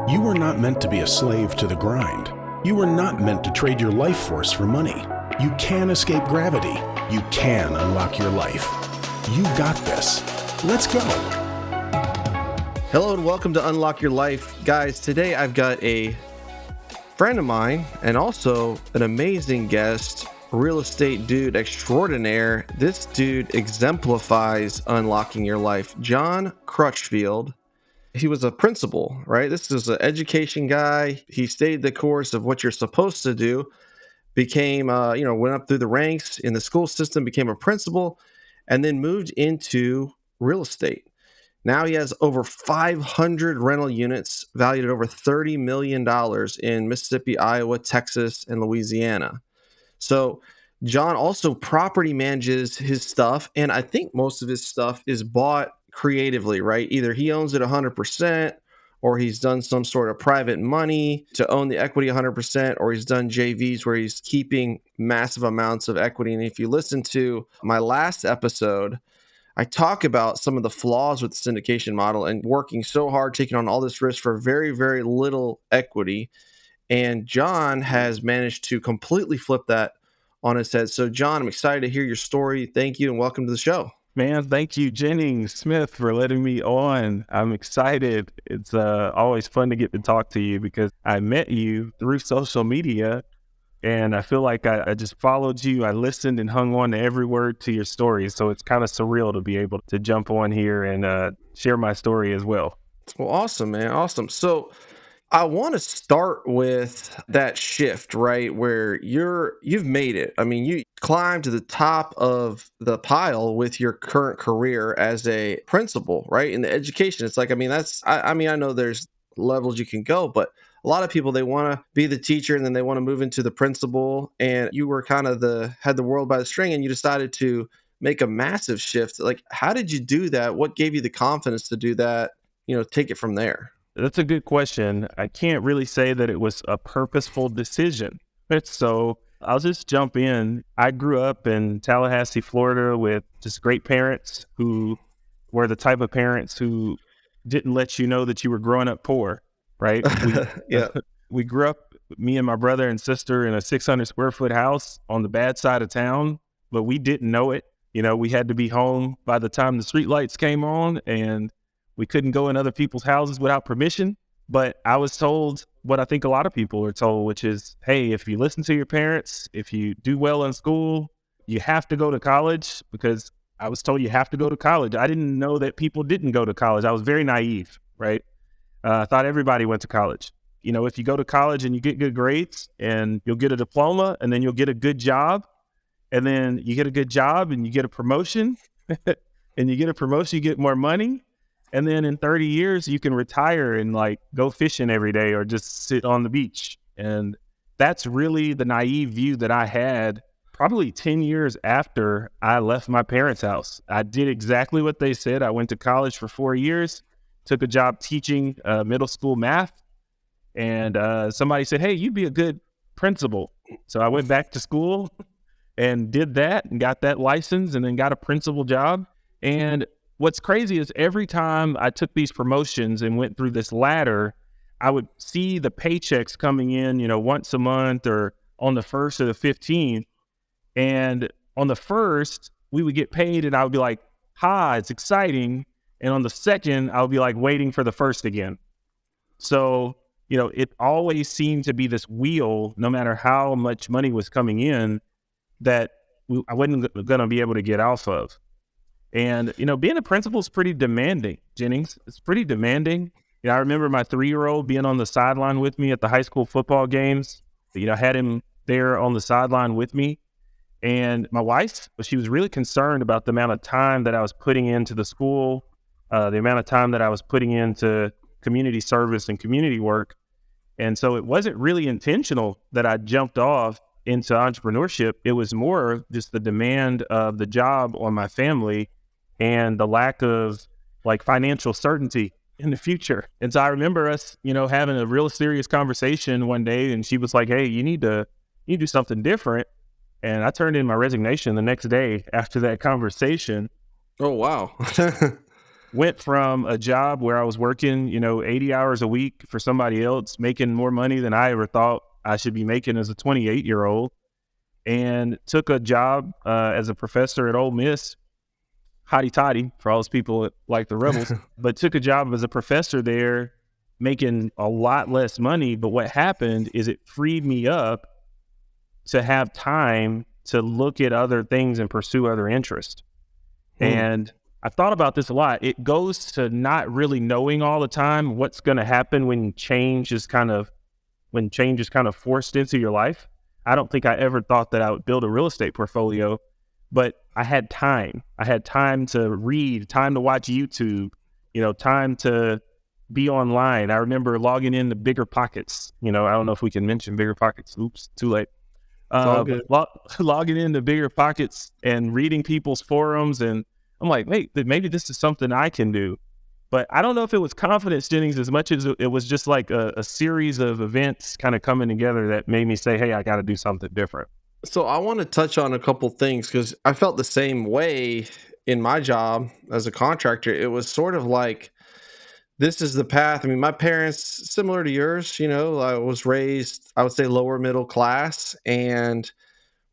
You were not meant to be a slave to the grind. You were not meant to trade your life force for money. You can escape gravity. You can unlock your life. You got this. Let's go. Hello and welcome to Unlock Your Life. Guys, today I've got a friend of mine and also an amazing guest, real estate dude extraordinaire. This dude exemplifies unlocking your life. John Crutchfield. He was a principal, right? This is an education guy. He stayed the course of what you're supposed to do, became, went up through the ranks in the school system, became a principal, and then moved into real estate. Now he has over 500 rental units valued at over $30 million in Mississippi, Iowa, Texas, and Louisiana. So John also property manages his stuff, and I think most of his stuff is bought creatively, right? Either he owns it 100%, or he's done some sort of private money to own the equity 100%, or he's done JVs where he's keeping massive amounts of equity. And if you listen to my last episode, I talk about some of the flaws with the syndication model and working so hard, taking on all this risk for very, very little equity. And John has managed to completely flip that on its head. So John, I'm excited to hear your story. Thank you and welcome to the show. Man, thank you, Jennings Smith, for letting me on. I'm excited. It's always fun to get to talk to you because I met you through social media, and I feel like I just followed you. I listened and hung on to every word to your story. So it's kind of surreal to be able to jump on here and share my story as well. Well, awesome, man. Awesome. So I want to start with that shift, right? Where you've made it. I mean, you climbed to the top of the pile with your current career as a principal, right? In the education. It's like, I know there's levels you can go, but a lot of people, they want to be the teacher and then they want to move into the principal. And you were kind of had the world by the string and you decided to make a massive shift. Like, how did you do that? What gave you the confidence to do that? Take it from there. That's a good question. I can't really say that it was a purposeful decision. So I'll just jump in. I grew up in Tallahassee, Florida with just great parents who were the type of parents who didn't let you know that you were growing up poor, right? We grew up, me and my brother and sister, in a 600 square foot house on the bad side of town, but we didn't know it. We had to be home by the time the street lights came on, and we couldn't go in other people's houses without permission. But I was told what I think a lot of people are told, which is, hey, if you listen to your parents, if you do well in school, you have to go to college, because I was told you have to go to college. I didn't know that people didn't go to college. I was very naive, right? I thought everybody went to college. If you go to college and you get good grades and you'll get a diploma and then you'll get a good job, and then you get a good job and you get a promotion and you get more money. And then in 30 years, you can retire and go fishing every day or just sit on the beach. And that's really the naive view that I had probably 10 years after I left my parents' house. I did exactly what they said. I went to college for 4 years, took a job teaching middle school math. And somebody said, hey, you'd be a good principal. So I went back to school and did that and got that license and then got a principal job. And what's crazy is every time I took these promotions and went through this ladder, I would see the paychecks coming in, once a month or on the 1st or the 15th. And on the 1st, we would get paid and I would be like, ha, it's exciting. And on the 2nd, I would be waiting for the 1st again. So, it always seemed to be this wheel, no matter how much money was coming in, that I wasn't going to be able to get off of. And, being a principal is pretty demanding, Jennings. It's pretty demanding. I remember my 3-year-old being on the sideline with me at the high school football games. I had him there on the sideline with me. And my wife, she was really concerned about the amount of time that I was putting into the school, the amount of time that I was putting into community service and community work. And so it wasn't really intentional that I jumped off into entrepreneurship. It was more just the demand of the job on my family and the lack of financial certainty in the future. And so I remember us, having a real serious conversation one day, and she was like, hey, you need to do something different. And I turned in my resignation the next day after that conversation. Oh, wow. Went from a job where I was working, 80 hours a week for somebody else, making more money than I ever thought I should be making as a 28-year-old, and took a job as a professor at Ole Miss, hotty toddy for all those people that like the Rebels, but took a job as a professor there, making a lot less money. But what happened is it freed me up to have time to look at other things and pursue other interests. And I thought about this a lot. It goes to not really knowing all the time what's going to happen when change is kind of forced into your life. I don't think I ever thought that I would build a real estate portfolio, but I had time. I had time to read, time to watch YouTube, time to be online. I remember logging into Bigger Pockets. I don't know if we can mention Bigger Pockets. Oops, too late. Logging into Bigger Pockets and reading people's forums, and I'm like, wait, maybe this is something I can do. But I don't know if it was confidence, Jennings, as much as it was just like a series of events kind of coming together that made me say, hey, I got to do something different. So I want to touch on a couple things because I felt the same way in my job as a contractor. It was sort of like, this is the path. I mean, my parents, similar to yours, I was raised, I would say, lower middle class, and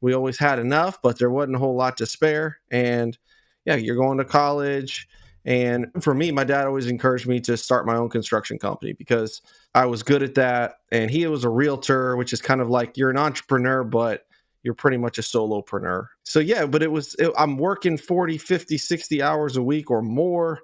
we always had enough, but there wasn't a whole lot to spare. And yeah, you're going to college. And for me, my dad always encouraged me to start my own construction company because I was good at that. And he was a realtor, which is kind of like you're an entrepreneur, but you're pretty much a solopreneur. So yeah, but I'm working 40, 50, 60 hours a week or more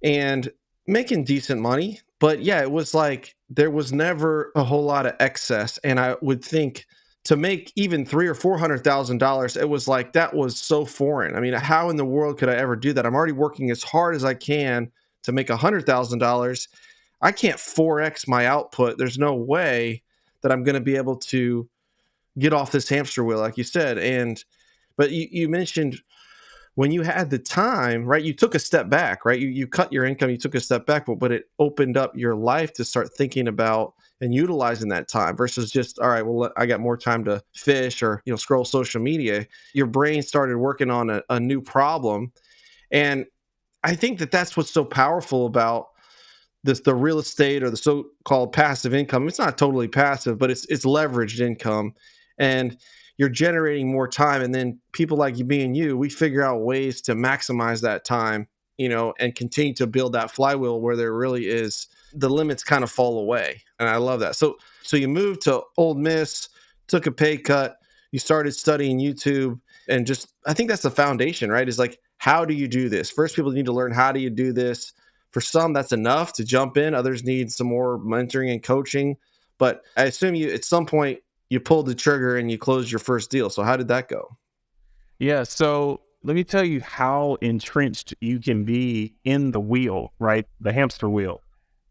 and making decent money. But yeah, it was like there was never a whole lot of excess. And I would think to make even $300,000 or $400,000, it was like that was so foreign. I mean, how in the world could I ever do that? I'm already working as hard as I can to make $100,000. I can't 4x my output. There's no way that I'm going to be able to get off this hamster wheel, like you said. But you mentioned when you had the time, right? You took a step back, right? You cut your income, you took a step back, but it opened up your life to start thinking about and utilizing that time versus just, all right, well, I got more time to fish or, scroll social media. Your brain started working on a new problem. And I think that's what's so powerful about the real estate or the so-called passive income. It's not totally passive, but it's leveraged income. And you're generating more time. And then people like me and you, we figure out ways to maximize that time, and continue to build that flywheel where there really is the limits kind of fall away. And I love that. So you moved to Ole Miss, took a pay cut, you started studying YouTube, and just, I think that's the foundation, right? Is like, how do you do this? First, people need to learn, how do you do this? For some, that's enough to jump in. Others need some more mentoring and coaching. But I assume you, at some point, you pulled the trigger and you closed your first deal. So how did that go? Yeah. So let me tell you how entrenched you can be in the wheel, right? The hamster wheel.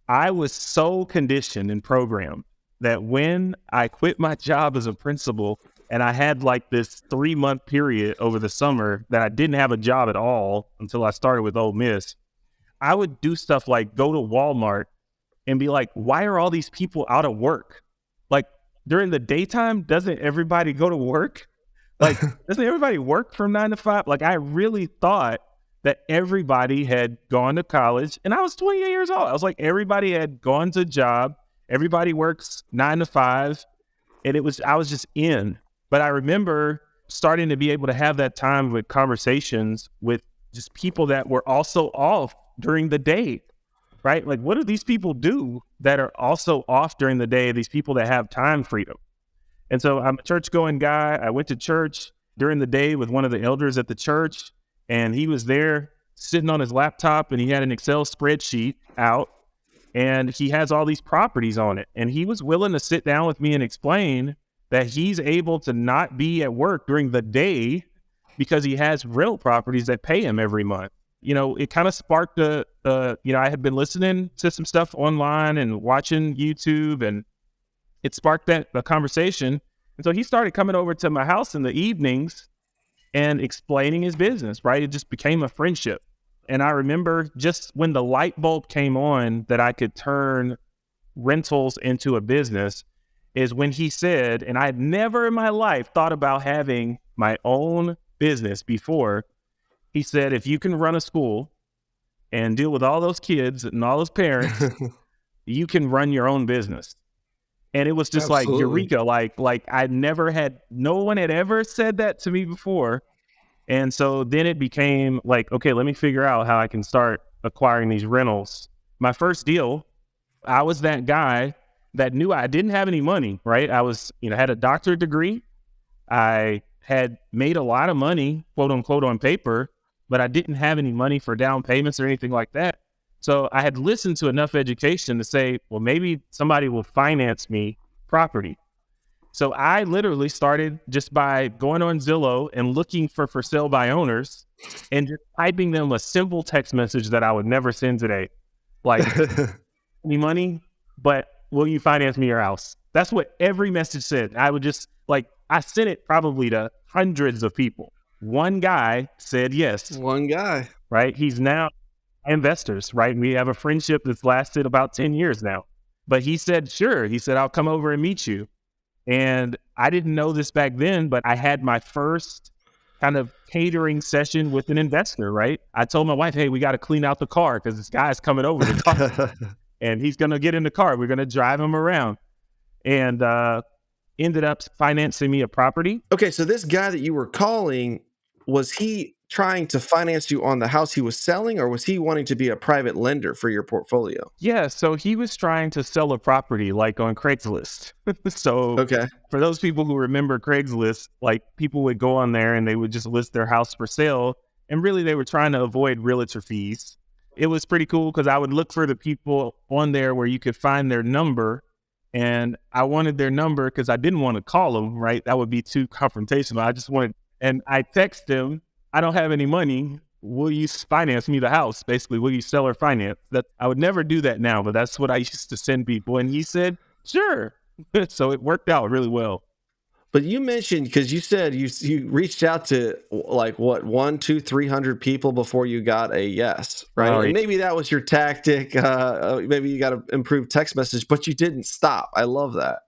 I was so conditioned and programmed that when I quit my job as a principal and I had like this 3-month period over the summer that I didn't have a job at all until I started with Ole Miss, I would do stuff like go to Walmart and be like, why are all these people out of work? Like during the daytime, doesn't everybody go to work? Like, doesn't everybody work from 9 to 5? Like, I really thought that everybody had gone to college, and I was 28 years old. I was like, everybody had gone to a job. Everybody works 9 to 5, and I was just in. But I remember starting to be able to have that time with conversations with just people that were also off during the day, right? Like, what do these people do that are also off during the day? These people that have time freedom. And so I'm a church-going guy. I went to church during the day with one of the elders at the church, and he was there sitting on his laptop, and he had an Excel spreadsheet out, and he has all these properties on it. And he was willing to sit down with me and explain that he's able to not be at work during the day because he has rental properties that pay him every month. It kind of sparked I had been listening to some stuff online and watching YouTube, and it sparked a conversation. And so he started coming over to my house in the evenings and explaining his business, right? It just became a friendship. And I remember just when the light bulb came on that I could turn rentals into a business is when he said, and I had never in my life thought about having my own business before. He said, if you can run a school and deal with all those kids and all those parents, you can run your own business. And it was just like Absolutely. eureka, like no one had ever said that to me before. And so then it became like, okay, let me figure out how I can start acquiring these rentals. My first deal, I was that guy that knew I didn't have any money, right? I was, had a doctorate degree. I had made a lot of money, quote unquote, on paper, but I didn't have any money for down payments or anything like that. So I had listened to enough education to say, well, maybe somebody will finance me property. So I literally started just by going on Zillow and looking for sale by owners and just typing them a simple text message that I would never send today. Like, any money, but will you finance me your house? That's what every message said. I would just I sent it probably to hundreds of people. One guy said yes. One guy. Right? He's now investors, right? We have a friendship that's lasted about 10 years now. But he said, sure. He said, I'll come over and meet you. And I didn't know this back then, but I had my first kind of catering session with an investor, right? I told my wife, hey, we got to clean out the car because this guy's coming over to talk. And he's going to get in the car. We're going to drive him around. And ended up financing me a property. Okay, so this guy that you were calling, was he trying to finance you on the house he was selling, or was he wanting to be a private lender for your portfolio? Yeah, so he was trying to sell a property like on Craigslist. So Okay. For those people who remember Craigslist, like people would go on there and they would just list their house for sale. And really they were trying to avoid realtor fees. It was pretty cool because I would look for the people on there where you could find their number. And I wanted their number because I didn't want to call them, right? That would be too confrontational. And I text them, I don't have any money. Will you finance me the house? Basically, will you sell or finance? That I would never do that now, but that's what I used to send people. And he said, sure. So it worked out really well. But you mentioned, because you said you reached out to like what, 100, 200, 300 people before you got a yes, right? Oh, And maybe that was your tactic. Maybe you got to improve text message, but you didn't stop. I love that.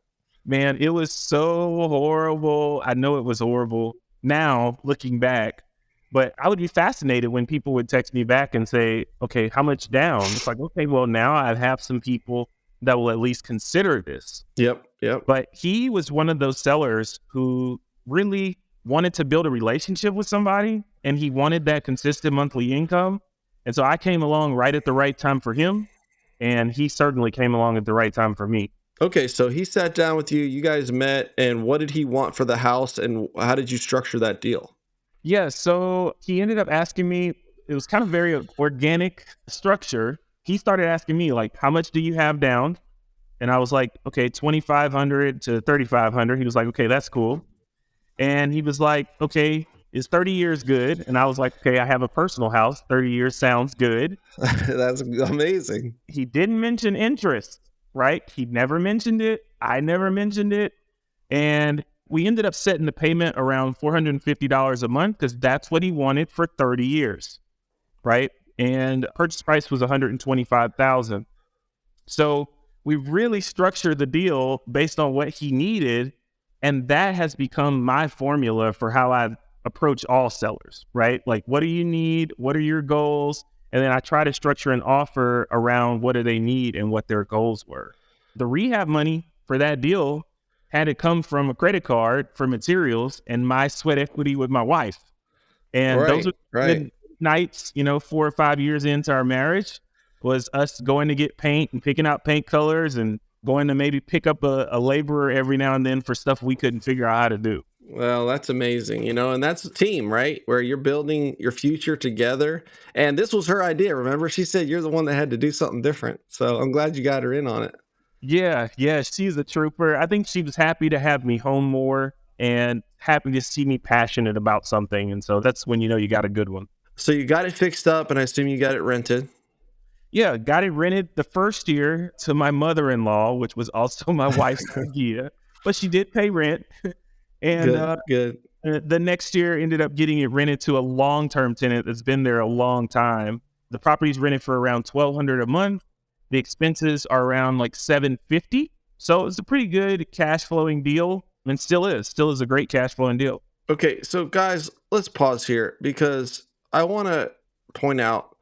Man, it was so horrible. I know it was horrible now looking back, but I would be fascinated when people would text me back and say, okay, how much down? It's like, okay, well, now I have some people that will at least consider this. Yep. But he was one of those sellers who really wanted to build a relationship with somebody, and he wanted that consistent monthly income. And so I came along right at the right time for him, and he certainly came along at the right time for me. Okay, so he sat down with you, you guys met, and what did he want for the house, and how did you structure that deal? Yeah, so he ended up asking me, it was kind of very organic structure. He started asking me, like, how much do you have down? And I was like, okay, 2,500 to 3,500. He was like, okay, that's cool. And he was like, okay, is 30 years good? And I was like, okay, I have a personal house. 30 years sounds good. That's amazing. He didn't mention interest, right? He never mentioned it. I never mentioned it. And we ended up setting the payment around $450 a month because that's what he wanted for 30 years, right? And purchase price was $125,000. So we really structured the deal based on what he needed. And that has become my formula for how I approach all sellers, right? Like, what do you need? What are your goals? And then I try to structure an offer around what do they need and what their goals were. The rehab money for that deal had to come from a credit card for materials and my sweat equity with my wife. And those were good nights, 4 or 5 years into our marriage, was us going to get paint and picking out paint colors and going to maybe pick up a laborer every now and then for stuff we couldn't figure out how to do. Well, that's amazing, and that's a team, right? Where you're building your future together. And this was her idea, remember? She said you're the one that had to do something different. So I'm glad you got her in on it. Yeah, she's a trooper. I think she was happy to have me home more and happy to see me passionate about something. And so that's when you got a good one. So you got it fixed up, and I assume you got it rented. Yeah, got it rented the first year to my mother-in-law, which was also my wife's idea, but she did pay rent. And good. The next year ended up getting it rented to a long-term tenant that's been there a long time. The property's rented for around $1,200 a month. The expenses are around like $750. So it's a pretty good cash flowing deal, and still is a great cash flowing deal. Okay, so guys, let's pause here because I want to point out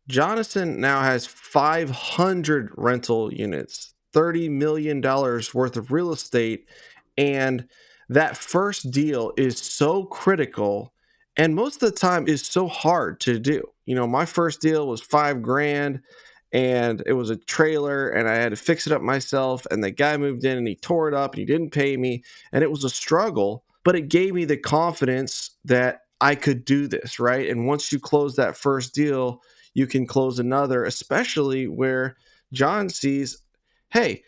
Jonathan now has 500 rental units, $30 million worth of real estate. And that first deal is so critical and most of the time is so hard to do. My first deal was $5,000 and it was a trailer and I had to fix it up myself. And the guy moved in and he tore it up and he didn't pay me. And it was a struggle, but it gave me the confidence that I could do this, right? And once you close that first deal, you can close another, especially where John sees, hey,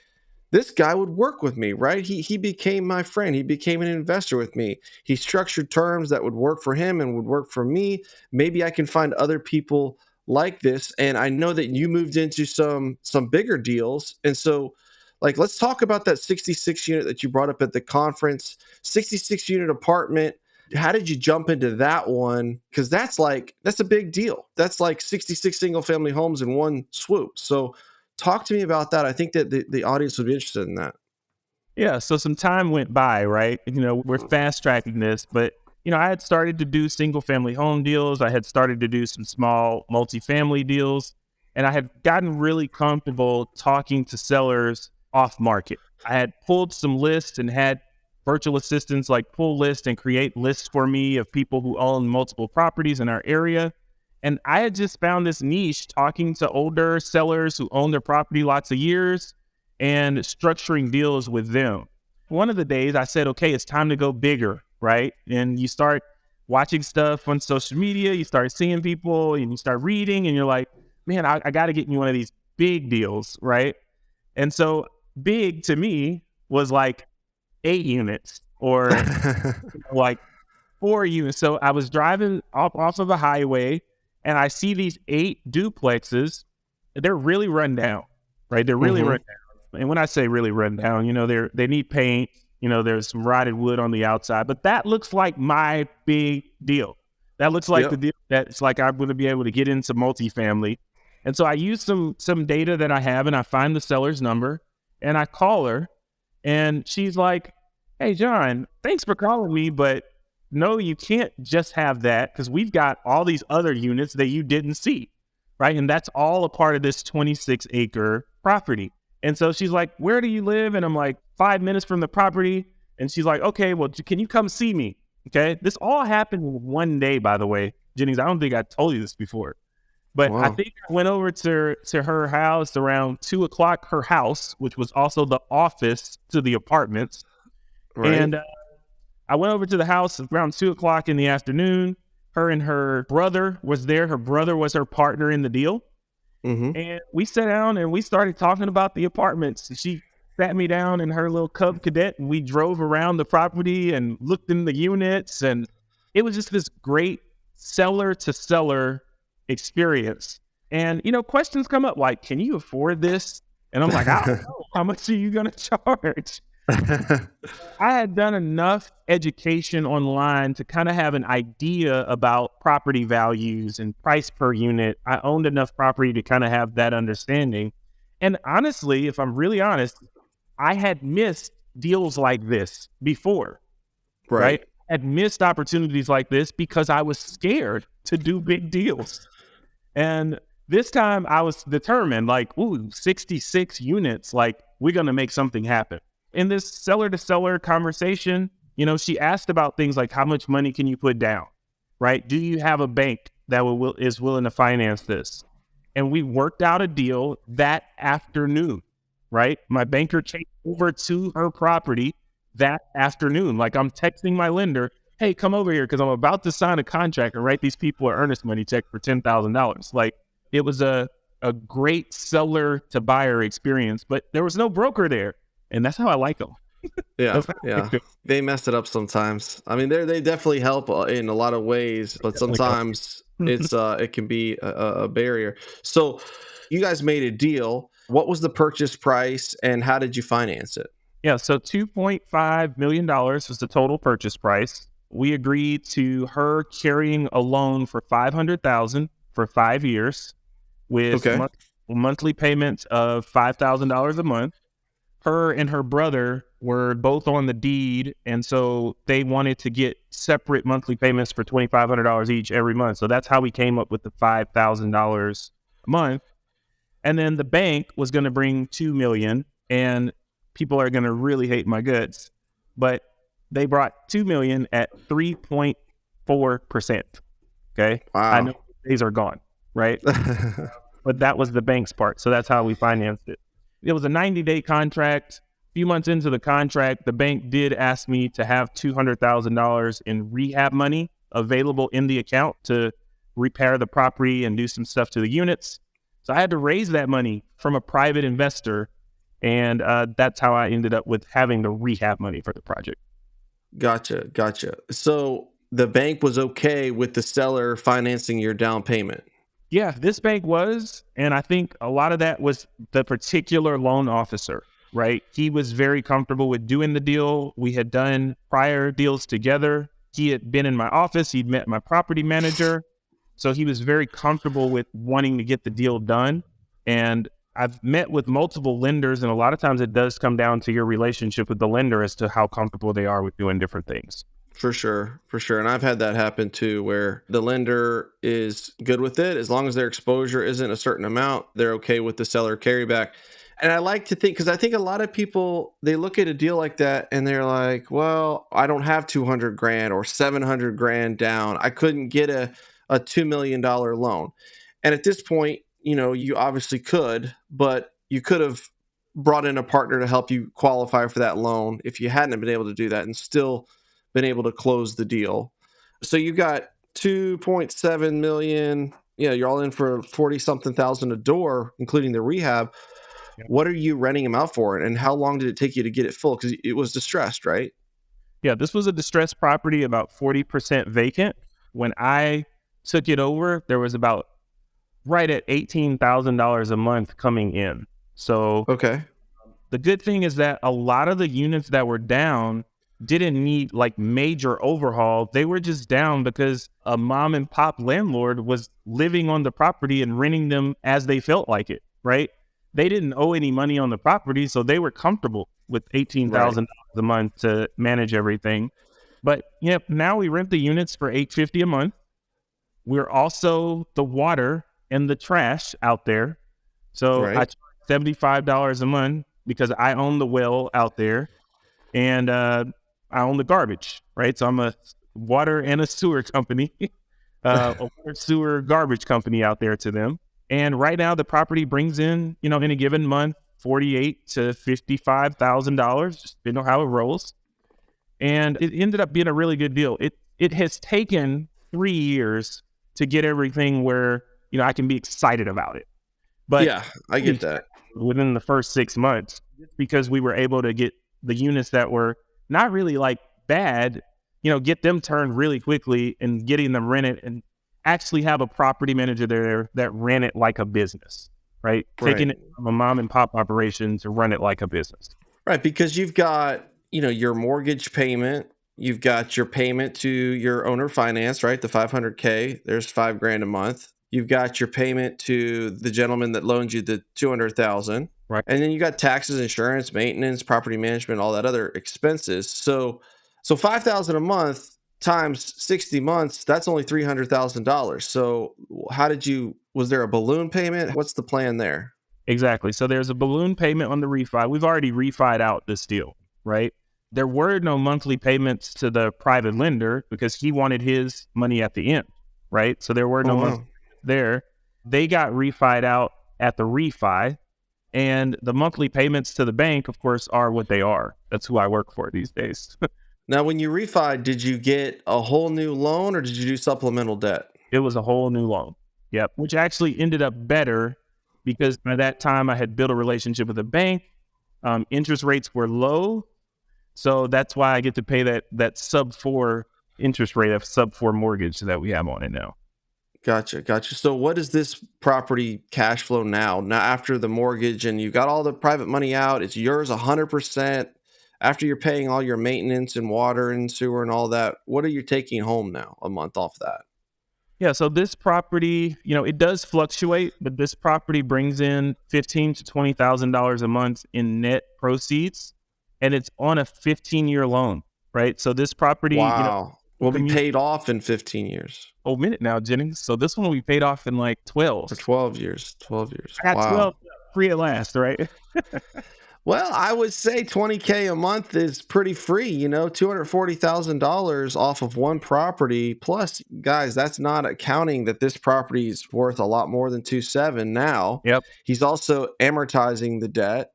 this guy would work with me, right? He became my friend. He became an investor with me. He structured terms that would work for him and would work for me. Maybe I can find other people like this. And I know that you moved into some bigger deals. And so let's talk about that 66 unit that you brought up at the conference, 66 unit apartment. How did you jump into that one? Because that's a big deal. That's like 66 single family homes in one swoop. So talk to me about that. I think that the audience would be interested in that. Yeah, so some time went by, right? We're fast tracking this, but I had started to do single family home deals. I had started to do some small multifamily deals, and I had gotten really comfortable talking to sellers off market. I had pulled some lists and had virtual assistants pull lists and create lists for me of people who own multiple properties in our area. And I had just found this niche talking to older sellers who own their property lots of years and structuring deals with them. One of the days I said, okay, it's time to go bigger, right? And you start watching stuff on social media, you start seeing people and you start reading and you're like, man, I got to get you one of these big deals, right? And so big to me was 8 units or 4 units. So I was driving off of a highway and I see these 8 duplexes. They're really run down, right? They're really run down. And when I say really run down, they need paint. There's some rotted wood on the outside, but that looks like my big deal. That looks like the deal that's I'm going to be able to get into multifamily. And so I use some data that I have and I find the seller's number and I call her and she's like, hey, John, thanks for calling me, but no, you can't just have that because we've got all these other units that you didn't see, right? And that's all a part of this 26-acre property. And so she's like, where do you live? And I'm like, 5 minutes from the property. And she's like, okay, well, can you come see me? Okay. This all happened in one day, by the way. Jennings, I don't think I told you this before, but wow. I think I went over to her house around 2:00, her house, which was also the office to the apartments. Right. And I went over to the house around 2:00 in the afternoon. Her and her brother was there. Her brother was her partner in the deal. And we sat down and we started talking about the apartments. She sat me down in her little Cub Cadet and we drove around the property and looked in the units. And it was just this great seller to seller experience. And, questions come up like, can you afford this? And I'm like, I don't know. How much are you going to charge? I had done enough education online to kind of have an idea about property values and price per unit. I owned enough property to kind of have that understanding. And honestly, if I'm really honest, I had missed deals like this before, right? I had missed opportunities like this because I was scared to do big deals. And this time I was determined, 66 units, we're going to make something happen. In this seller-to-seller conversation, she asked about things like how much money can you put down, right? Do you have a bank that is willing to finance this? And we worked out a deal that afternoon, right? My banker came over to her property that afternoon. I'm texting my lender, hey, come over here because I'm about to sign a contract and write these people an earnest money check for $10,000. It was a great seller-to-buyer experience, but there was no broker there. And that's how I like them. Yeah. They mess it up sometimes. I mean, they definitely help in a lot of ways, but sometimes it can be a barrier. So you guys made a deal. What was the purchase price and how did you finance it? Yeah, so $2.5 million was the total purchase price. We agreed to her carrying a loan for $500,000 for 5 years with monthly payments of $5,000 a month. Her and her brother were both on the deed, and so they wanted to get separate monthly payments for $2,500 each every month. So that's how we came up with the $5,000 a month. And then the bank was going to bring 2 million, and people are going to really hate my guts, but they brought 2 million at 3.4%. Okay. I Wow. know days are gone, right? But that was the bank's part. So that's how we financed it. It was a 90-day contract. A few months into the contract, the bank did ask me to have $200,000 in rehab money available in the account to repair the property and do some stuff to the units. So I had to raise that money from a private investor, and that's how I ended up with having the rehab money for the project. Gotcha. So the bank was okay with the seller financing your down payment. Yeah, this bank was, and I think a lot of that was the particular loan officer, right? He was very comfortable with doing the deal. We had done prior deals together. He had been in my office. He'd met my property manager. So he was very comfortable with wanting to get the deal done. And I've met with multiple lenders, and a lot of times it does come down to your relationship with the lender as to how comfortable they are with doing different things. For sure. And I've had that happen too, where the lender is good with it. As long as their exposure isn't a certain amount, they're okay with the seller carryback. And I like to think, because I think a lot of people, they look at a deal like that and they're like, well, I don't have 200 grand or 700 grand down. I couldn't get a $2 million loan. And at this point, you obviously could, but you could have brought in a partner to help you qualify for that loan if you hadn't been able to do that and still been able to close the deal. So you got 2.7 million. Yeah, you're all in for 40 something thousand a door, including the rehab. Yep. What are you renting them out for? And how long did it take you to get it full? Because it was distressed, right? Yeah, this was a distressed property, about 40% vacant. When I took it over, there was about right at $18,000 a month coming in. So Okay. the good thing is that a lot of the units that were down didn't need like major overhaul. They were just down because a mom and pop landlord was living on the property and renting them as they felt like it, right? They didn't owe any money on the property, so they were comfortable with $18,000 a month to manage everything. But now we rent the units for $850 a month. We're also the water and the trash out there. So I charge $75 a month because I own the well out there, and I own the garbage, right? So I'm a water and a sewer company, a water, sewer, garbage company out there to them. And right now the property brings in, in a given month, $48,000 to $55,000, just depending on how it rolls. And it ended up being a really good deal. It has taken 3 years to get everything where, I can be excited about it. But yeah, I get that. Within the first 6 months, because we were able to get the units that were not really like bad, get them turned really quickly and getting them rented, and actually have a property manager there that ran it like a business, right? Taking it from a mom and pop operation to run it like a business. Right, because you've got, your mortgage payment, you've got your payment to your owner finance, right? The $500K, there's $5,000 a month. You've got your payment to the gentleman that loaned you the $200,000. Right. And then you got taxes, insurance, maintenance, property management, all that other expenses. So $5,000 a month times 60 months, that's only $300,000. So was there a balloon payment? What's the plan there? Exactly. So there's a balloon payment on the refi. We've already refied out this deal, right? There were no monthly payments to the private lender because he wanted his money at the end, right? So there were no monthly payments there. They got refied out at the refi, and the monthly payments to the bank, of course, are what they are. That's who I work for these days. Now, when you refied, did you get a whole new loan or did you do supplemental debt? It was a whole new loan. Yep. Which actually ended up better because by that time I had built a relationship with the bank. Interest rates were low. So that's why I get to pay that sub-4 interest rate of sub-4 mortgage that we have on it now. Gotcha. So what is this property cash flow now? Now, after the mortgage and you got all the private money out, it's yours 100%. After you're paying all your maintenance and water and sewer and all that, what are you taking home now a month off that? Yeah, so this property, it does fluctuate, but this property brings in $15,000 to $20,000 a month in net proceeds, and it's on a 15-year loan, right? So this property, wow. will be paid off in 15 years minute now, Jennings. So this one will be paid off in like 12. or 12 years. 12 years. I got Wow. 12 free at last, right? Well, I would say 20K a month is pretty free, $240,000 off of one property. Plus, guys, that's not accounting that this property is worth a lot more than 2.7 now. Yep. He's also amortizing the debt.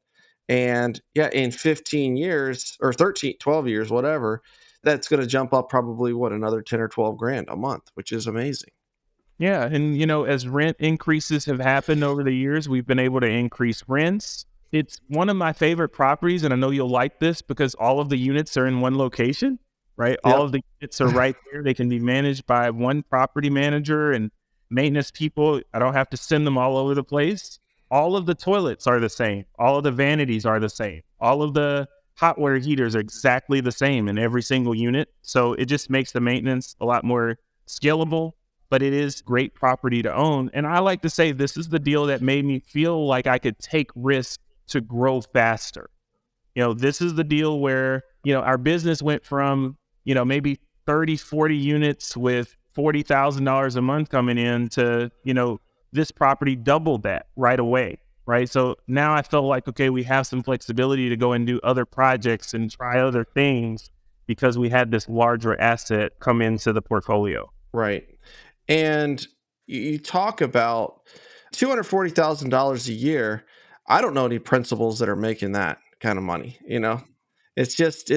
And yeah, in 15 years or 13, 12 years, whatever, that's going to jump up probably another 10 or 12 grand a month, which is amazing. Yeah. And, as rent increases have happened over the years, we've been able to increase rents. It's one of my favorite properties, and I know you'll like this because all of the units are in one location, right? Yep. All of the units are right there. They can be managed by one property manager and maintenance people. I don't have to send them all over the place. All of the toilets are the same. All of the vanities are the same. All of the hot water heaters are exactly the same in every single unit. So it just makes the maintenance a lot more scalable, but it is great property to own. And I like to say this is the deal that made me feel like I could take risks to grow faster. This is the deal where, our business went from, maybe 30, 40 units with $40,000 a month coming in to, this property doubled that right away, right? So now I felt like, okay, we have some flexibility to go and do other projects and try other things because we had this larger asset come into the portfolio. Right. And you talk about $240,000 a year. I don't know any principals that are making that kind of money, It's just,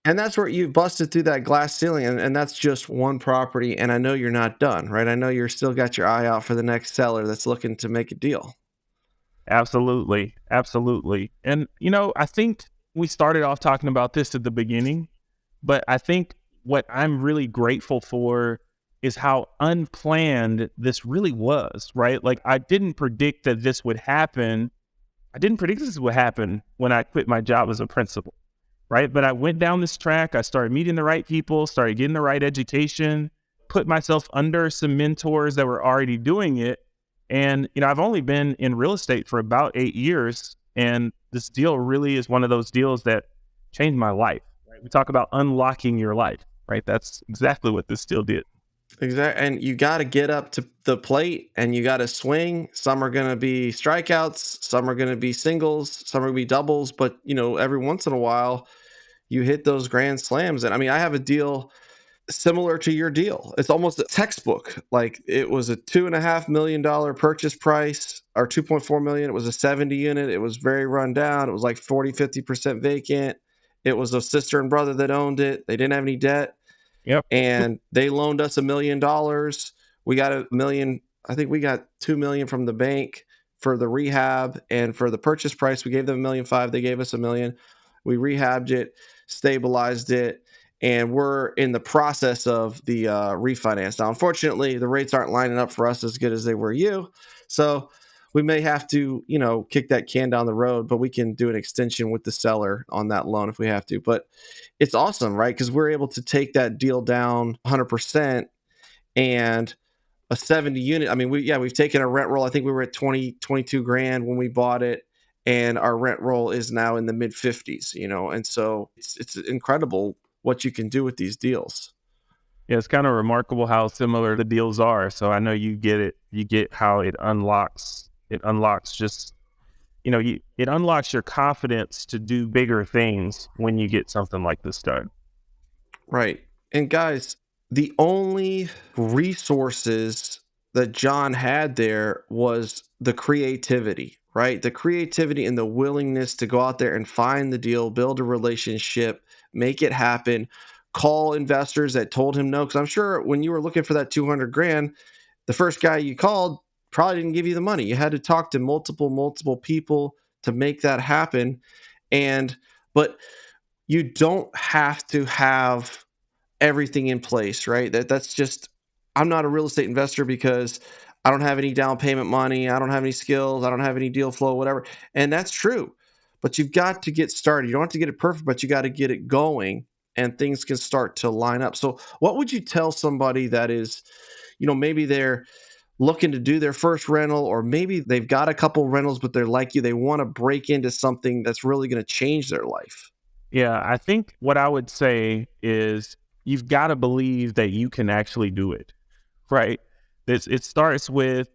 and that's where you busted through that glass ceiling, and that's just one property. And I know you're not done, right? I know you're still got your eye out for the next seller that's looking to make a deal. Absolutely. Absolutely. And, I think we started off talking about this at the beginning, but I think what I'm really grateful for is how unplanned this really was, right? Like I didn't predict that this would happen. I didn't predict this would happen when I quit my job as a principal, right? But I went down this track. I started meeting the right people, started getting the right education, put myself under some mentors that were already doing it. And, I've only been in real estate for about 8 years. And this deal really is one of those deals that changed my life, right? We talk about unlocking your life, right? That's exactly what this deal did. Exactly. And you got to get up to the plate and you got to swing. Some are going to be strikeouts. Some are going to be singles. Some are going to be doubles. But, every once in a while, you hit those grand slams. And I mean, I have a deal similar to your deal. It's almost a textbook. Like it was a $2.5 million purchase price or 2.4 million. It was a 70 unit. It was very run down. It was like 40-50% vacant. It was a sister and brother that owned it. They didn't have any debt. Yep. And they loaned us $1 million. We got $1 million. I think we got $2 million from the bank for the rehab, and for the purchase price, we gave them $1.5 million. They gave us $1 million. We rehabbed it, stabilized it, and we're in the process of the refinance. Now, unfortunately, the rates aren't lining up for us as good as they were you. So we may have to, kick that can down the road, but we can do an extension with the seller on that loan if we have to. But it's awesome, right? Because we're able to take that deal down 100% and a 70 unit. I mean, we've taken a rent roll. I think we were at 22 grand when we bought it, and our rent roll is now in the mid 50s, and so it's incredible what you can do with these deals. Yeah, it's kind of remarkable how similar the deals are. So I know you get it. You get how it unlocks. It unlocks just, it unlocks your confidence to do bigger things when you get something like this done. Right. And guys, the only resources that John had there was the creativity, right? The creativity and the willingness to go out there and find the deal, build a relationship, make it happen, call investors that told him no. Because I'm sure when you were looking for that 200 grand, the first guy you called probably didn't give you the money. You had to talk to multiple people to make that happen. But you don't have to have everything in place, right? That's just, I'm not a real estate investor because I don't have any down payment money. I don't have any skills. I don't have any deal flow, whatever. And that's true. But you've got to get started. You don't have to get it perfect, but you got to get it going and things can start to line up. So what would you tell somebody that is, maybe they're looking to do their first rental, or maybe they've got a couple rentals, but they're like you, they want to break into something that's really going to change their life? Yeah, I think what I would say is you've got to believe that you can actually do it, right? It starts with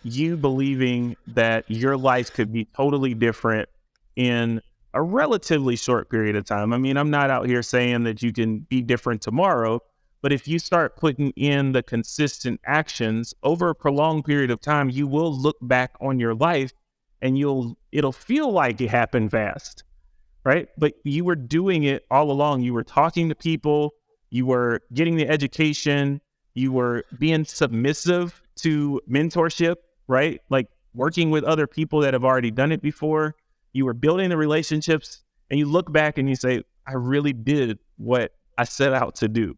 you believing that your life could be totally different in a relatively short period of time. I mean, I'm not out here saying that you can be different tomorrow, but if you start putting in the consistent actions over a prolonged period of time, you will look back on your life and it'll feel like it happened fast, right? But you were doing it all along. You were talking to people, you were getting the education, you were being submissive to mentorship, right? Like working with other people that have already done it before. You were building the relationships, and you look back and you say, I really did what I set out to do.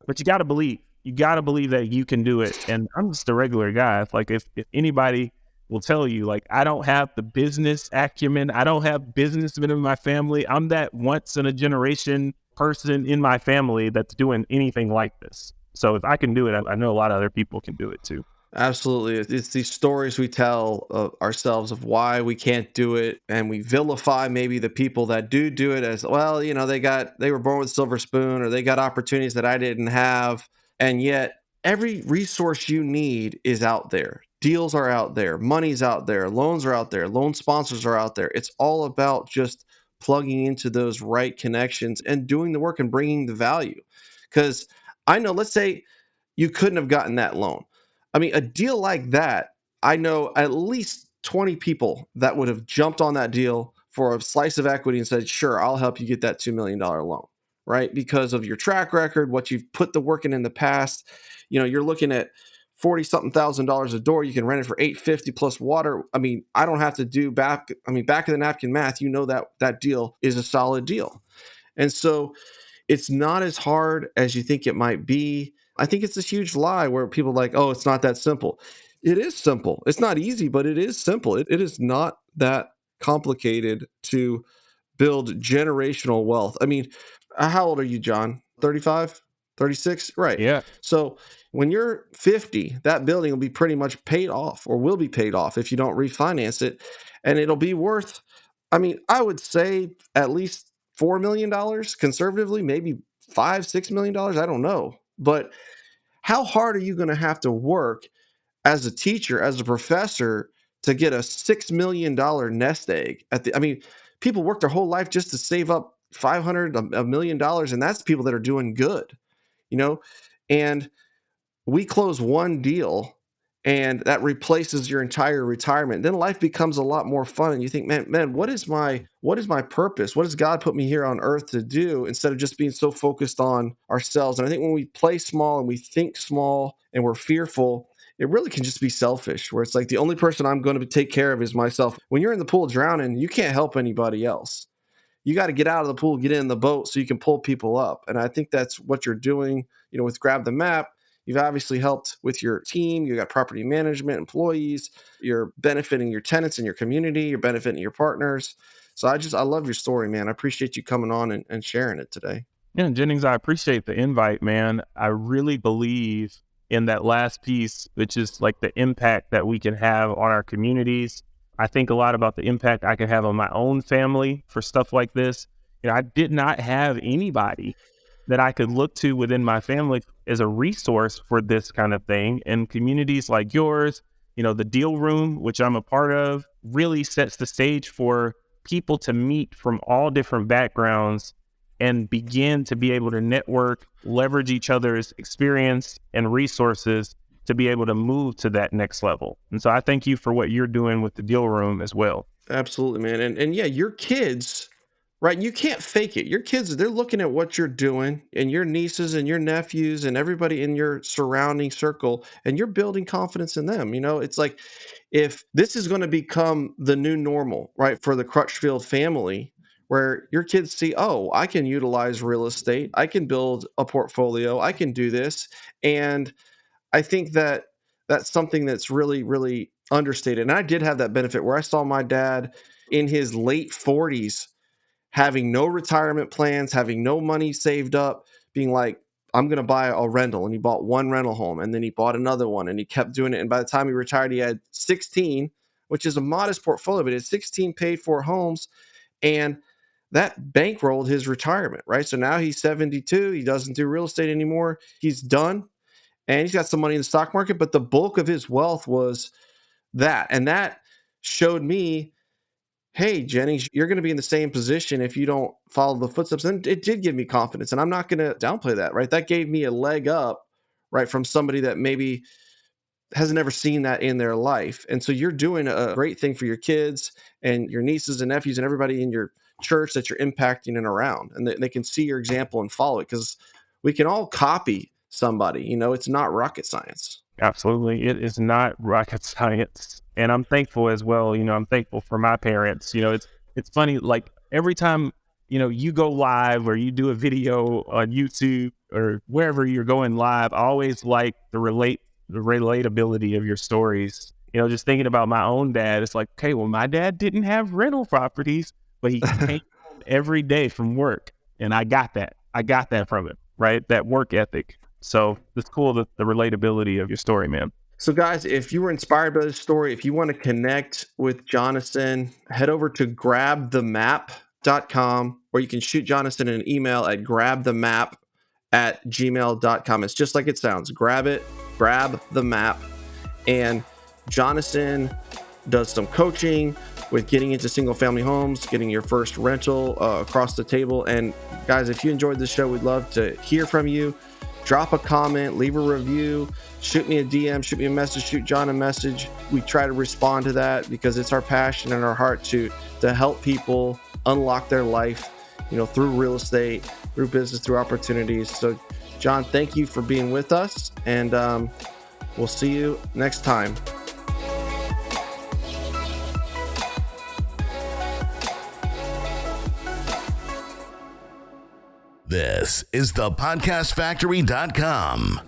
But you got to believe. You got to believe that you can do it. And I'm just a regular guy. It's like if anybody will tell you, like, I don't have the business acumen. I don't have businessmen in my family. I'm that once in a generation person in my family that's doing anything like this. So if I can do it, I know a lot of other people can do it too. Absolutely. It's these stories we tell of ourselves of why we can't do it. And we vilify maybe the people that do it as, well, they were born with a silver spoon, or they got opportunities that I didn't have. And yet every resource you need is out there. Deals are out there. Money's out there. Loans are out there. Loan sponsors are out there. It's all about just plugging into those right connections and doing the work and bringing the value. Because I know, let's say you couldn't have gotten that loan. I mean, a deal like that, I know at least 20 people that would have jumped on that deal for a slice of equity and said, sure, I'll help you get that $2 million loan, right? Because of your track record, what you've put the work in the past. You're looking at 40 something $1,000 a door. You can rent it for $850 plus water. I mean, I don't have to do back of the napkin math. That deal is a solid deal. And so it's not as hard as you think it might be. I think it's this huge lie where people are like, oh, it's not that simple. It is simple. It's not easy, but it is simple. It is not that complicated to build generational wealth. I mean, how old are you, John? 35, 36? Right. Yeah. So when you're 50, that building will be pretty much paid off, or will be paid off if you don't refinance it. And it'll be worth, I would say at least $4 million conservatively, maybe $5, $6 million. I don't know. But how hard are you going to have to work as a teacher, as a professor, to get a $6 million nest egg people work their whole life just to save up 500, $1 million. And that's people that are doing good, and we close one deal and that replaces your entire retirement. Then life becomes a lot more fun. And you think, man, what is my purpose? What does God put me here on earth to do, instead of just being so focused on ourselves? And I think when we play small and we think small and we're fearful, it really can just be selfish, where it's like the only person I'm going to take care of is myself. When you're in the pool drowning, you can't help anybody else. You got to get out of the pool, get in the boat so you can pull people up. And I think that's what you're doing, with Grab the Map. You've obviously helped with your team. You got property management, employees. You're benefiting your tenants in your community. You're benefiting your partners. So I love your story, man. I appreciate you coming on and sharing it today. Yeah, Jennings, I appreciate the invite, man. I really believe in that last piece, which is like the impact that we can have on our communities. I think a lot about the impact I can have on my own family for stuff like this. I did not have anybody that I could look to within my family as a resource for this kind of thing. And communities like yours, the Deal Room, which I'm a part of, really sets the stage for people to meet from all different backgrounds and begin to be able to network, leverage each other's experience and resources to be able to move to that next level. And so I thank you for what you're doing with the Deal Room as well. Absolutely, man. And yeah, your kids, right? You can't fake it. Your kids, they're looking at what you're doing, and your nieces and your nephews and everybody in your surrounding circle, and you're building confidence in them. It's like, if this is going to become the new normal, right, for the Crutchfield family, where your kids see, oh, I can utilize real estate, I can build a portfolio, I can do this. And I think that that's something that's really, really understated. And I did have that benefit where I saw my dad in his late 40s having no retirement plans, having no money saved up, being like, I'm going to buy a rental. And he bought one rental home, and then he bought another one, and he kept doing it. And by the time he retired, he had 16, which is a modest portfolio, but he had 16 paid for homes. And that bankrolled his retirement, right? So now he's 72. He doesn't do real estate anymore. He's done, and he's got some money in the stock market, but the bulk of his wealth was that. And that showed me, hey, Jennings, you're going to be in the same position if you don't follow the footsteps. And it did give me confidence. And I'm not going to downplay that, right? That gave me a leg up, right, from somebody that maybe has never seen that in their life. And so you're doing a great thing for your kids and your nieces and nephews and everybody in your church that you're impacting and around. And they can see your example and follow it, because we can all copy somebody. You know, it's not rocket science. Absolutely. It is not rocket science. And I'm thankful as well. You know, I'm thankful for my parents. You know, it's funny, like every time, you know, you go live or you do a video on YouTube or wherever you're going live, I always like the relatability of your stories. You know, just thinking about my own dad, it's like, okay, well, my dad didn't have rental properties, but he came home every day from work. And I got that from him, right? That work ethic. So it's cool, the relatability of your story, man. So guys, if you were inspired by this story, if you want to connect with Jonathan, head over to grabthemap.com, or you can shoot Jonathan an email at grabthemap@gmail.com. It's just like it sounds. Grab the map. And Jonathan does some coaching with getting into single family homes, getting your first rental across the table. And guys, if you enjoyed this show, we'd love to hear from you. Drop a comment, leave a review, shoot me a DM, shoot me a message, shoot John a message. We try to respond to that because it's our passion and our heart to help people unlock their life, you know, through real estate, through business, through opportunities. So John, thank you for being with us, and we'll see you next time. This is thepodcastfactory.com.